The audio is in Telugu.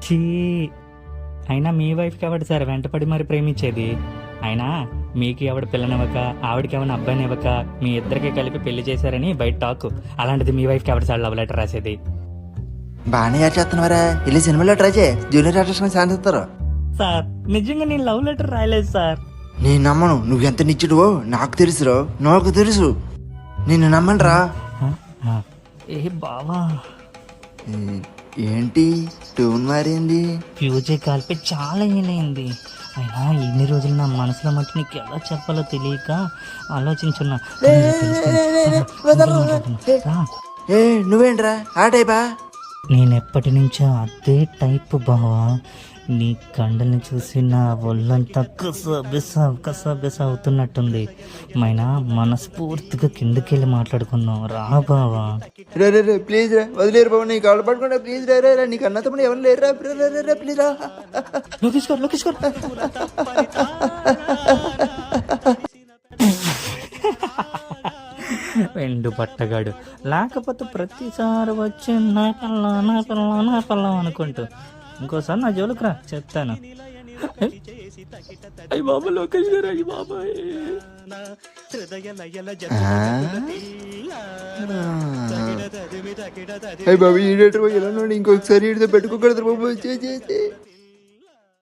చీ. అయినా మీ వైఫ్కి ఎవడు సార్ వెంటపడి మరి ప్రేమించేది? అయినా మీకు ఎవడు పిల్లనివ్వక ఆవిడకి ఏమైనా అబ్బాయిని ఇవ్వక మీ ఇద్దరికి కలిపి పెళ్లి చేశారని బయట టాక్. అలాంటిది మీ వైఫ్కి ఎవడు సార్ లవ్ లెటర్ రాసేది? బాగానే యాడ్ చేస్తున్నారా? వెళ్ళి సినిమాలో ట్రై చేయి, జూనియర్ ఆర్టిస్ట్ ఛాన్స్ ఇస్తారు. సార్ నిజంగా నేను లవ్ లెటర్ రాయలేదు సార్. నేను నమ్మను. నువ్వెంత నిచ్చుడువో నాకు తెలుసురా, నాకు తెలుసు. నిన్ను నమ్మనురా. ఏ బావా, ఏంటి టూన్ మారింది? ఫ్యూజే కాల్పి చాలా ఏలైంది. అయినా ఇన్ని రోజులు నా మనసులో మట్టి నీకు ఎలా చెప్పాలో తెలియక ఆలోచించున్నా. ఏ నువ్వేంట్రా ఆ టైపా? నేను ఎప్పటి నుంచో అదే టైప్ బావా. నీ కండల్ని చూసి నా ఒళ్ళంతా కసబిస అవుతున్నట్టుంది. మైనా మనస్ఫూర్తిగా కిందకెళ్ళి మాట్లాడుకుందాం రా బావా. రే రే రే ప్లీజ్ రా, వదిలేరు బాబు, నీ కాళ్ళు పట్టుకుంటా ప్లీజ్. రే రే రే, నీకు అన్న తమ్ముడు ఎవరు లేరురా? రే రే రే ప్లీజ్ రా. లోకేష్ గారు వెండు పట్టగాడు లేకపోతే ప్రతిసారి వచ్చి నా పిల్ల అనుకుంటూ ఇంకోసారి నా జోలికి రా చెప్తాను. అయ్యి బాబా లోకేష్ గారు, అయ్యి బాబాయ్. బాబు ఈ ఇంకొకసారి పెట్టుకోకూడదు బాబు.